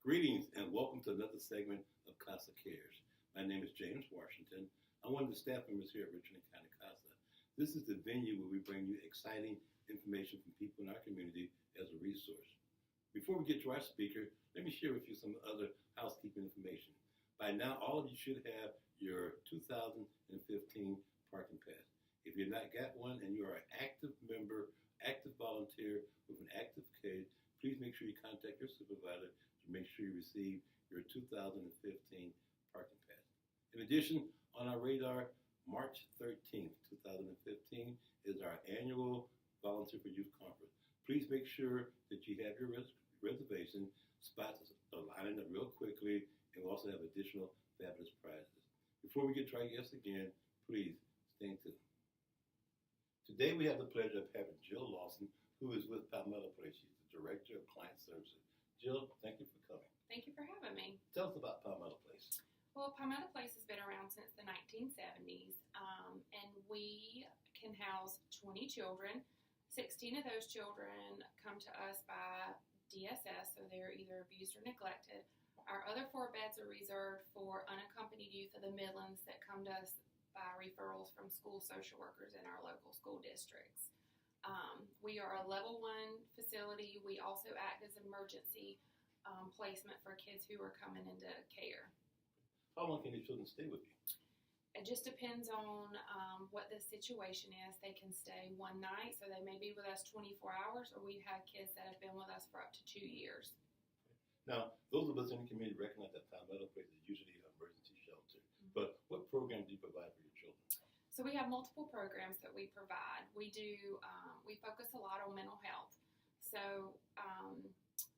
Greetings and welcome to another segment of CASA Cares. My name is James Washington. I'm one of the staff members here at Richland County CASA. This is the venue where we bring you exciting information from people in our community as a resource. Before we get to our speaker, let me share with you some other housekeeping information. By now, all of you should have your 2015 parking pass. If you've not got one and you are an active member, active volunteer with an active case, please make sure you contact your supervisor to make sure you receive your 2015 parking pass. In addition, on our radar, March 13th, 2015 is our annual Volunteer for Youth Conference. Please make sure that you have your reservation. Spots are lining up real quickly, and we'll also have additional fabulous prizes. Before we get to our guests again, please stay tuned. Today we have the pleasure of having Jill Lawson, who is with Palmetto Place. She's the Director of Client Services. Jill, thank you for coming. Thank you for having me. Tell us about Palmetto Place. Well, Palmetto Place has been around since the 1970s, and we can house 20 children. 16 of those children come to us by DSS, so they're either abused or neglected. Our other 4 beds are reserved for unaccompanied youth of the Midlands that come to us by referrals from school social workers in our local school districts. We are a level 1 facility. We also act as an emergency placement for kids who are coming into care. How long can these children stay with you? It just depends on what the situation is. They can stay one night, so they may be with us 24 hours, or we've had kids that have been with us for up to 2 years. Now, those of us in the community recognize that Palmetto Place is usually an emergency shelter, but what programs do you provide for your children? So we have multiple programs that we provide. We focus a lot on mental health. So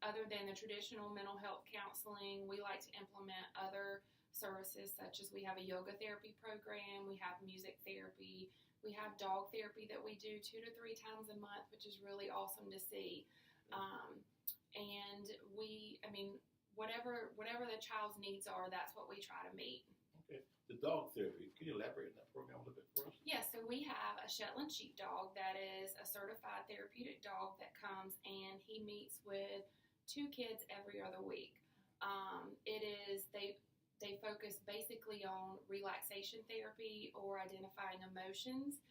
other than the traditional mental health counseling, we like to implement other services such as we have a yoga therapy program, we have music therapy, we have dog therapy that we do 2 to 3 times a month, which is really awesome to see. And whatever the child's needs are, that's what we try to meet. Okay. The dog therapy, can you elaborate on that program a little bit for us? Yeah, so we have a Shetland sheepdog that is a certified therapeutic dog that comes and he meets with 2 kids every other week. They focus basically on relaxation therapy or identifying emotions,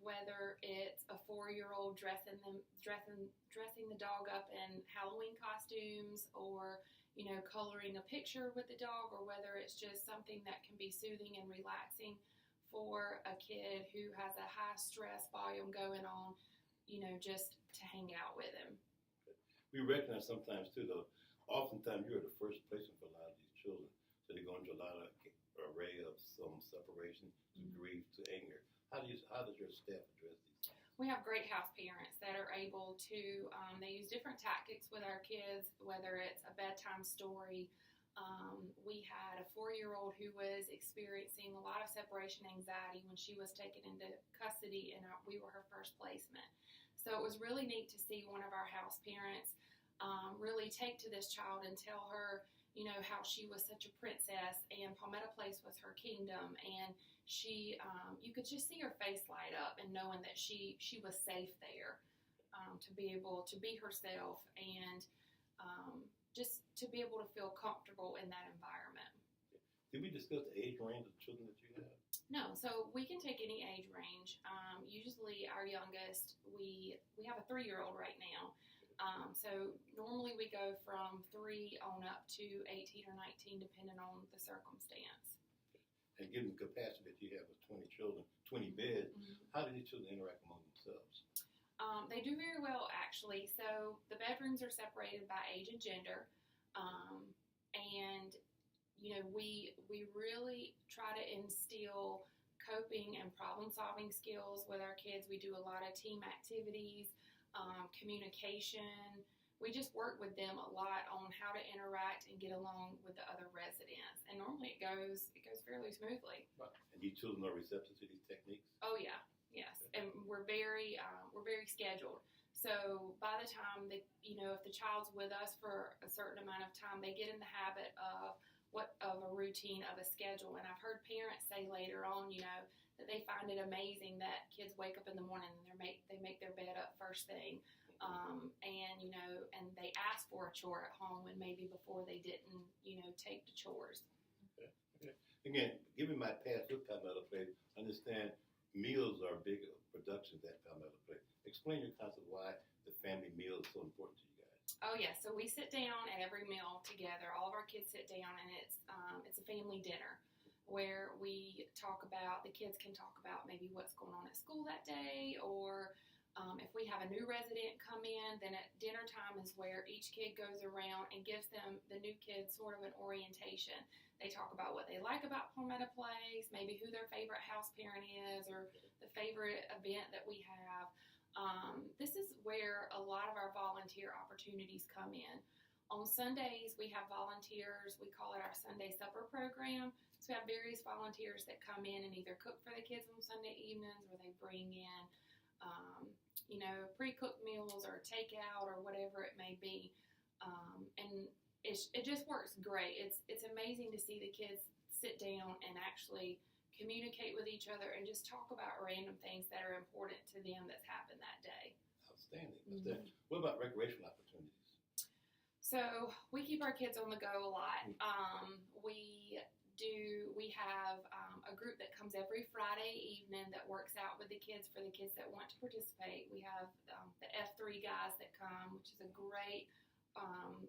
whether it's a 4-year-old dressing the dog up in Halloween costumes, or coloring a picture with the dog, or whether it's just something that can be soothing and relaxing for a kid who has a high stress volume going on, just to hang out with him. We recognize sometimes too, though, oftentimes you're the first placement for a lot of these children. So they go into a lot of array of some separation to grief to anger. How does your staff address these things? We have great house parents that are able to, they use different tactics with our kids, whether it's a bedtime story. We had a 4-year-old who was experiencing a lot of separation anxiety when she was taken into custody, and we were her first placement. So it was really neat to see one of our house parents really take to this child and tell her, how she was such a princess and Palmetto Place was her kingdom, and she, you could just see her face light up and knowing that she was safe there, to be able to be herself and just to be able to feel comfortable in that environment. Did we discuss the age range of the children that you have? No, so we can take any age range. Usually our youngest, we have a 3-year-old right now. So normally we go from 3 on up to 18 or 19, depending on the circumstance. And given the capacity that you have with 20 children, 20 beds, how do these children interact among themselves? They do very well, actually. So the bedrooms are separated by age and gender. And, we really try to instill coping and problem-solving skills with our kids. We do a lot of team activities. Communication. We just work with them a lot on how to interact and get along with the other residents, and normally it goes fairly smoothly. Right. And these children are receptive to these techniques? Oh yeah, yes, and we're very scheduled. So by the time that if the child's with us for a certain amount of time, they get in the habit of a routine, of a schedule. And I've heard parents say later on, that they find it amazing that kids wake up in the morning and they make their bed up first thing. And they ask for a chore at home when maybe before they didn't, take the chores. Okay. Again, given my past with Palmetto Place, understand meals are big productions at Palmetto Place. Explain your concept why the family meal is so important to you guys. Oh yeah, so we sit down at every meal together. All of our kids sit down, and it's a family dinner where the kids can talk about maybe what's going on at school that day, or if we have a new resident come in, then at dinner time is where each kid goes around and gives the new kids sort of an orientation. They talk about what they like about Palmetto Place, maybe who their favorite house parent is, or the favorite event that we have. This is where a lot of our volunteer opportunities come in. On Sundays, we have volunteers. We call it our Sunday supper program. So we have various volunteers that come in and either cook for the kids on Sunday evenings, or they bring in pre-cooked meals or takeout or whatever it may be. And it just works great. It's amazing to see the kids sit down and actually communicate with each other and just talk about random things that are important to them that's happened that day. Outstanding. Mm-hmm. What about recreational opportunities? So we keep our kids on the go a lot. We have a group that comes every Friday evening that works out with the kids for the kids that want to participate. We have the F3 guys that come, which is a great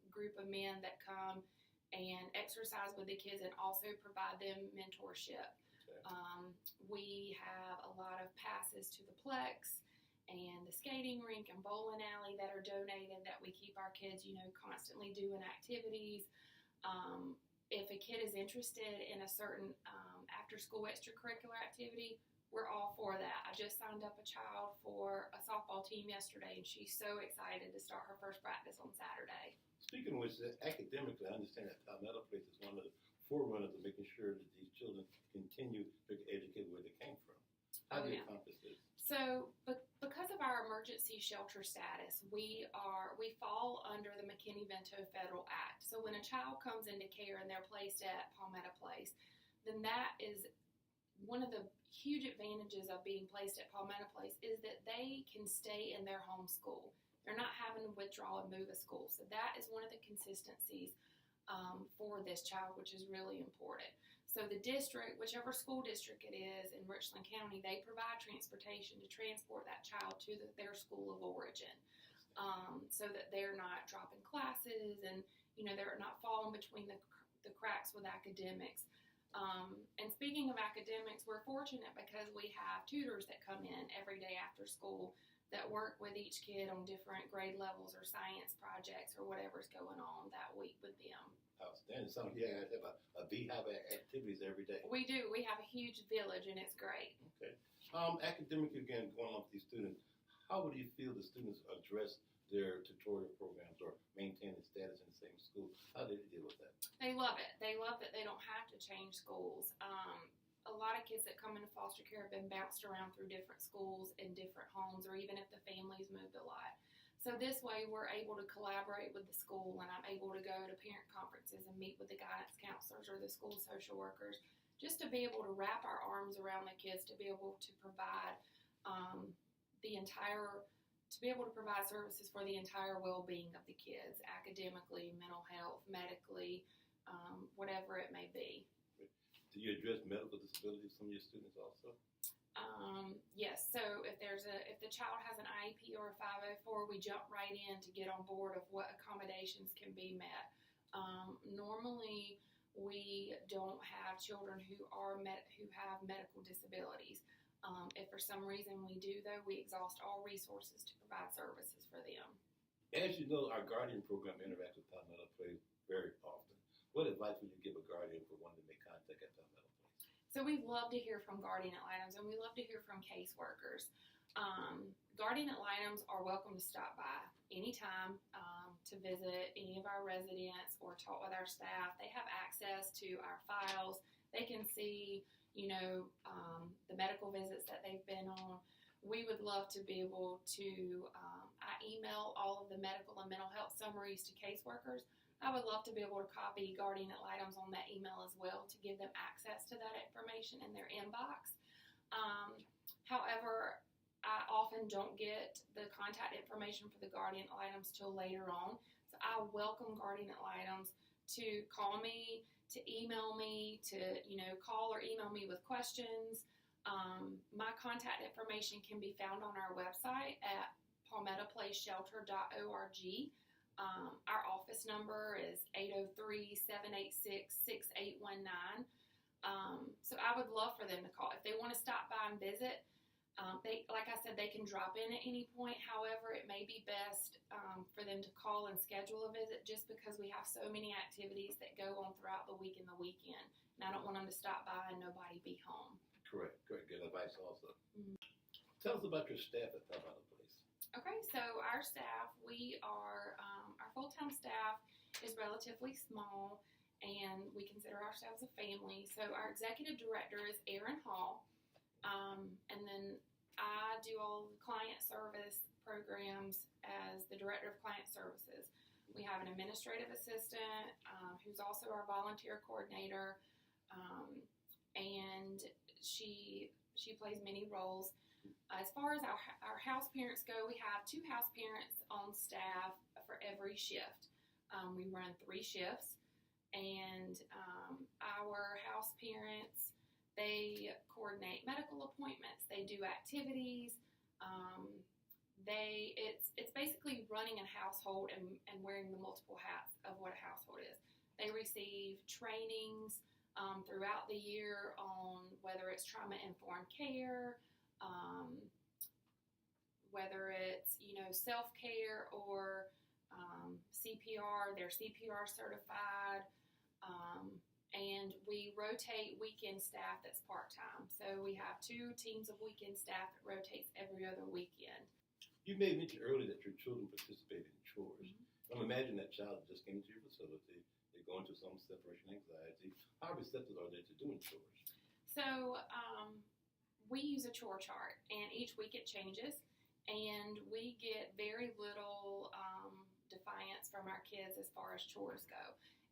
group of men that come and exercise with the kids and also provide them mentorship. Okay. We have a lot of passes to the Plex and the skating rink and bowling alley that are donated, that we keep our kids, constantly doing activities. If a kid is interested in a certain after-school extracurricular activity, we're all for that. I just signed up a child for a softball team yesterday, and she's so excited to start her first practice on Saturday. Speaking of which, academically, I understand that Palmetto Place is one of the forerunners of making sure that these children continue to get educated where they came from. How do you accomplish this? So, because of our emergency shelter status, we fall under the McKinney-Vento Federal Act. So when a child comes into care and they're placed at Palmetto Place, then that is one of the huge advantages of being placed at Palmetto Place, is that they can stay in their home school. They're not having to withdraw and move a school. So that is one of the consistencies for this child, which is really important. So the district, whichever school district it is in Richland County, they provide transportation to transport that child to their school of origin, so that they're not dropping classes and, they're not falling between the cracks with academics. And speaking of academics, we're fortunate because we have tutors that come in every day after school that work with each kid on different grade levels or science projects or whatever's going on that week with them. Outstanding. So you guys have a beehive of activities every day. We do. We have a huge village, and it's great. Okay. Academically, again, going on with these students, how would you feel the students address their tutorial programs or maintain the status in the same school? How do they deal with that? They love it. They love that they don't have to change schools. A lot of kids that come into foster care have been bounced around through different schools in different homes, or even if the family's moved a lot. So this way, we're able to collaborate with the school, and I'm able to go to parent conferences and meet with the guidance counselors or the school social workers, just to be able to wrap our arms around the kids, to be able to provide services for the entire well-being of the kids, academically, mental health, medically, whatever it may be. Do you address medical disabilities from your students also? Yes. So if the child has an IEP or a 504, we jump right in to get on board of what accommodations can be met. Normally, we don't have children who have medical disabilities. If for some reason we do, though, we exhaust all resources to provide services for them. As you know, our Guardian program interacts with Palmetto Place very often. What advice would you give a guardian for wanting to make contact at Palmetto Place? So we love to hear from guardian ad litems, and we love to hear from caseworkers. Guardian ad litems are welcome to stop by anytime to visit any of our residents or talk with our staff. They have access to our files. They can see, the medical visits that they've been on. We would love to be able to, I email all of the medical and mental health summaries to caseworkers. I would love to be able to copy guardian ad litems on that email as well to give them access to that information in their inbox. However, I often often don't get the contact information for the guardian ad litems till later on. So I welcome guardian ad litems to call me, to email me, to call or email me with questions. My contact information can be found on our website at palmettaplaceshelter.org. Our office number is 803-786-6819. So I would love for them to call. If they want to stop by and visit, like I said, they can drop in at any point. However, it may be best for them to call and schedule a visit just because we have so many activities that go on throughout the week and the weekend. And I don't want them to stop by and nobody be home. Correct. Good advice also. Mm-hmm. Tell us about your staff at Palmetto Place. Okay, so our staff, our full-time staff is relatively small, and we consider ourselves a family. So our executive director is Erin Hall. And then I do all the client service programs as the director of client services. We have an administrative assistant who's also our volunteer coordinator, and she plays many roles. As far as our house parents go, we have 2 house parents on staff for every shift. We run 3 shifts, and our house parents, they coordinate medical appointments. They do activities. It's basically running a household and wearing the multiple hats of what a household is. They receive trainings throughout the year on whether it's trauma-informed care, whether it's self-care or CPR. They're CPR certified. And we rotate weekend staff that's part-time. So we have 2 teams of weekend staff that rotates every other weekend. You made mention earlier that your children participate in chores. Mm-hmm. Imagine that child just came into your facility. They're going through some separation anxiety. How receptive are they to doing chores? So we use a chore chart, and each week it changes. And we get very little defiance from our kids as far as chores go.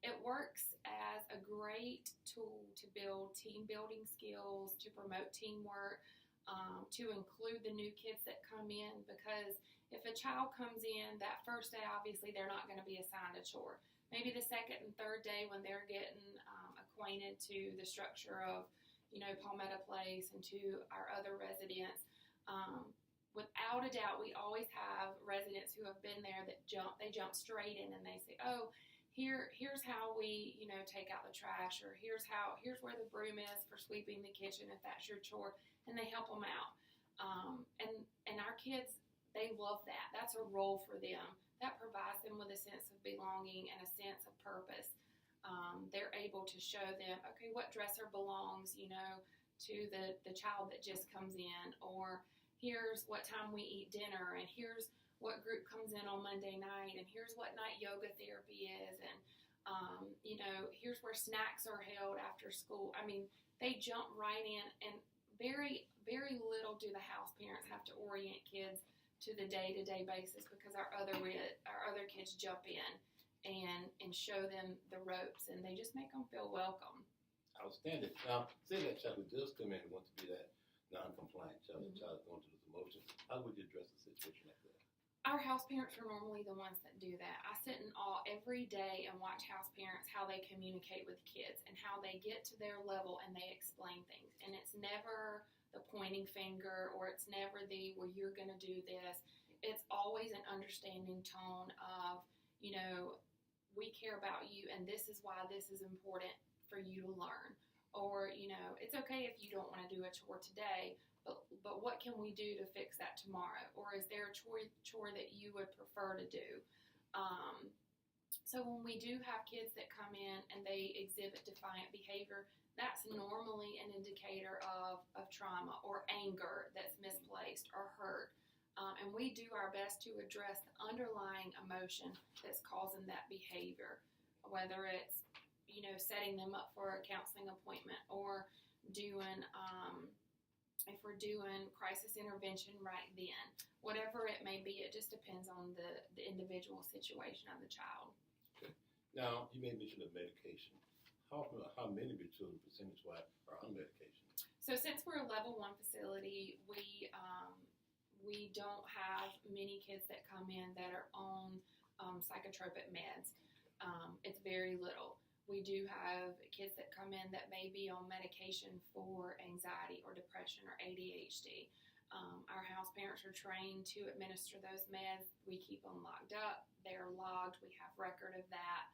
It works as a great tool to build team building skills, to promote teamwork, to include the new kids that come in, because if a child comes in that first day, obviously they're not going to be assigned a chore. Maybe the second and third day when they're getting acquainted to the structure of, Palmetto Place and to our other residents, without a doubt, we always have residents who have been there that jump straight in and they say, oh, here's how we, take out the trash, or here's where the broom is for sweeping the kitchen if that's your chore, and they help them out. And our kids, they love that. That's a role for them. That provides them with a sense of belonging and a sense of purpose. They're able to show them, okay, what dresser belongs, to the child that just comes in, or here's what time we eat dinner, and here's what group comes in on Monday night, and here's what night yoga therapy is, and here's where snacks are held after school. I mean, they jump right in, and very, very little do the house parents have to orient kids to the day-to-day basis, because our other kids jump in and show them the ropes, and they just make them feel welcome. Outstanding. Now, say that child who does come in and wants to be that non-compliant child, the child going through those emotions, how would you address a situation like that? Our house parents are normally the ones that do that. I sit in awe every day and watch house parents, how they communicate with kids and how they get to their level and they explain things. And it's never the pointing finger, or it's never the, well, you're going to do this. It's always an understanding tone of, we care about you and this is why this is important for you to learn. Or, it's okay if you don't want to do a chore today, but what can we do to fix that tomorrow? Or is there a chore that you would prefer to do? So when we do have kids that come in and they exhibit defiant behavior, that's normally an indicator of trauma or anger that's misplaced or hurt. And we do our best to address the underlying emotion that's causing that behavior, whether it's, setting them up for a counseling appointment, or doing, if we're doing crisis intervention right then. Whatever it may be, it just depends on the individual situation of the child. Okay. Now, you made mention of medication. How many of your children, percentage-wise, are on medication? So since we're a level 1 facility, we don't have many kids that come in that are on psychotropic meds. It's very little. We do have kids that come in that may be on medication for anxiety or depression or ADHD. Our house parents are trained to administer those meds. We keep them locked up. They're logged. We have record of that.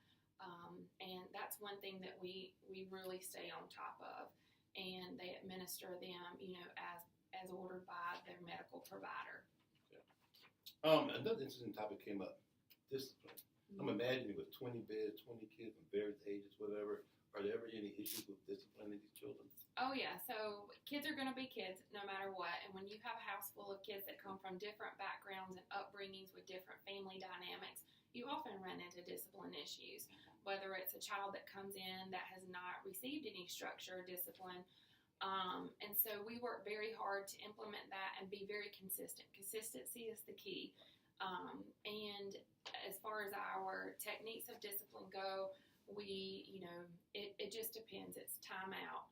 And that's one thing that we really stay on top of. And they administer them, as ordered by their medical provider. Another interesting topic came up, discipline. I'm imagining with 20 beds, 20 kids from various ages, whatever, are there ever any issues with disciplining these children? Oh, yeah. So kids are going to be kids no matter what. And when you have a house full of kids that come from different backgrounds and upbringings with different family dynamics, you often run into discipline issues, whether it's a child that comes in that has not received any structure or discipline. And so we work very hard to implement that and be very consistent. Consistency is the key. And as far as our techniques of discipline go, it just depends. It's time out.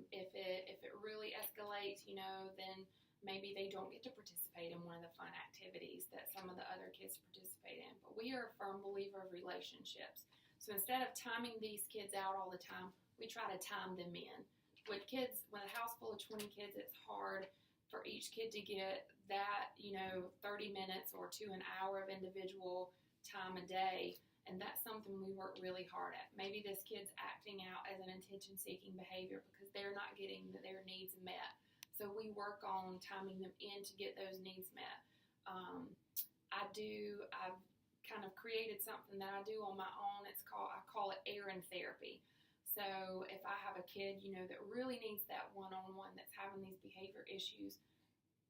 If it really escalates, then maybe they don't get to participate in one of the fun activities that some of the other kids participate in. But we are a firm believer of relationships. So instead of timing these kids out all the time, we try to time them in. With a house full of 20 kids, it's hard for each kid to get that, 30 minutes or to an hour of individual time a day. And that's something we work really hard at. Maybe this kid's acting out as an attention-seeking behavior because they're not getting their needs met. So we work on timing them in to get those needs met. I've kind of created something that I do on my own. I call it errand therapy. So if I have a kid, that really needs that one-on-one that's having these behavior issues,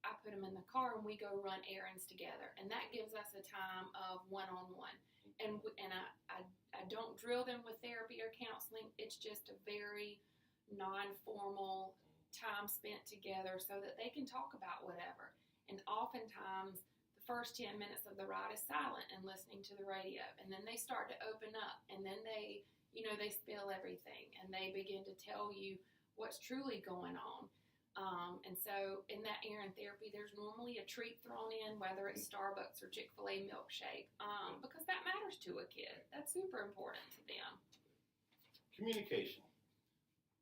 I put them in the car and we go run errands together. And that gives us a time of one-on-one. And I don't drill them with therapy or counseling. It's just a very non-formal time spent together so that they can talk about whatever. And oftentimes, the first 10 minutes of the ride is silent and listening to the radio. And then they start to open up. And then they spill everything. And they begin to tell you what's truly going on. And so in that errand therapy, there's normally a treat thrown in, whether it's Starbucks or Chick-fil-A milkshake, because that matters to a kid. That's super important to them. Communication.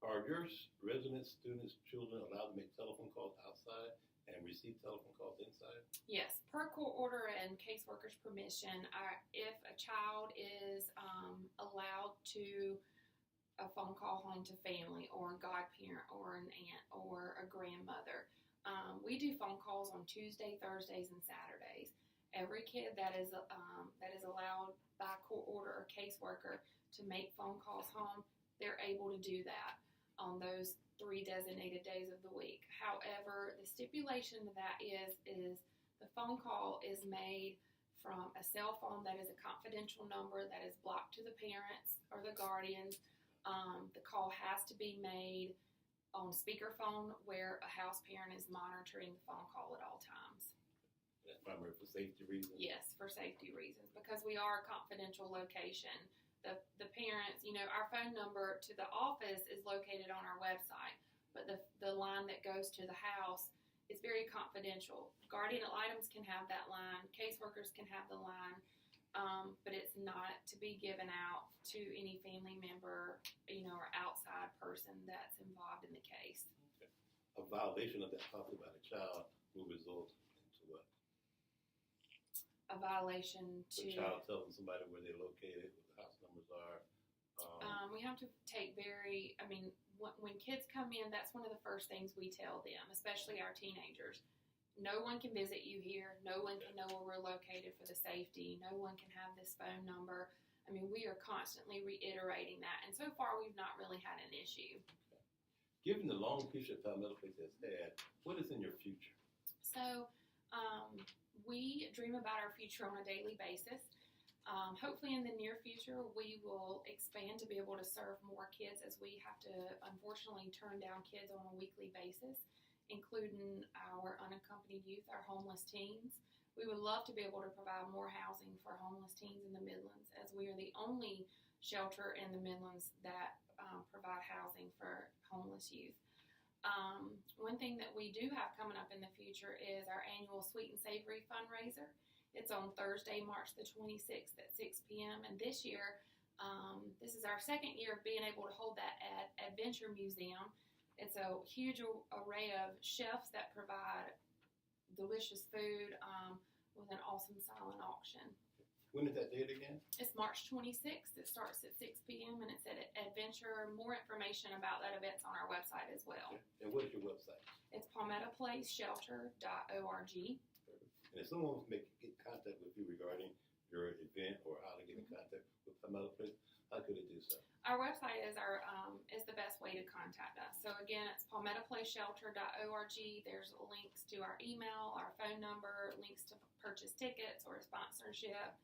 Are your residents, students, children allowed to make telephone calls outside and receive telephone calls inside? Yes, per court order and caseworker's permission, if a child is allowed to a phone call home to family or a godparent or an aunt or a grandmother. We do phone calls on Tuesday, Thursdays, and Saturdays. Every kid that is allowed by court order or caseworker to make phone calls home, they're able to do that on those 3 designated days of the week. However, the stipulation to that is the phone call is made from a cell phone that is a confidential number that is blocked to the parents or the guardians. The call has to be made on speakerphone where a house parent is monitoring the phone call at all times. That's primarily for safety reasons? Yes, for safety reasons, because we are a confidential location. The parents, our phone number to the office is located on our website, but the line that goes to the house is very confidential. Guardian ad litems can have that line, caseworkers can have the line, but it's not to be given out to any family member, or outside person that's involved in the case. Okay. A violation of that policy by the child will result into what? A violation to... The child telling somebody where they're located, what the house numbers are. We have to take when kids come in, that's one of the first things we tell them, especially our teenagers. No one can visit you here. No one can know where we're located for the safety. No one can have this phone number. We are constantly reiterating that. And so far, we've not really had an issue. Okay. Given the long history that Medical Place has had, what is in your future? So, we dream about our future on a daily basis. Hopefully in the near future, we will expand to be able to serve more kids as we have to, unfortunately, turn down kids on a weekly basis, including our unaccompanied youth, our homeless teens. We would love to be able to provide more housing for homeless teens in the Midlands, as we are the only shelter in the Midlands that provide housing for homeless youth. One thing that we do have coming up in the future is our annual Sweet and Savory fundraiser. It's on Thursday, March the 26th at 6 p.m. And this year, this is our second year of being able to hold that at Adventure Museum. It's a huge array of chefs that provide delicious food with an awesome silent auction. When is that date again? It's March 26th. It starts at 6 p.m. and it's at Adventure. More information about that event's on our website as well. Okay. And what is your website? It's palmettaplaceshelter.org. And if someone wants to get in contact with you regarding your event or how to get in contact with Palmetto Place, how could they do so? Our website is the best way to contact us. So again, it's palmettaplaceshelter.org. There's links to our email, our phone number, links to purchase tickets or sponsorship.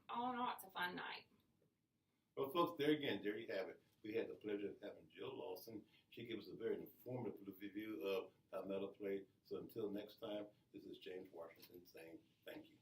All in all, it's a fun night. Well, folks, there you have it. We had the pleasure of having Jill Lawson. She gave us a very informative review of Palmetto Place. So until next time, this is James Washington saying thank you.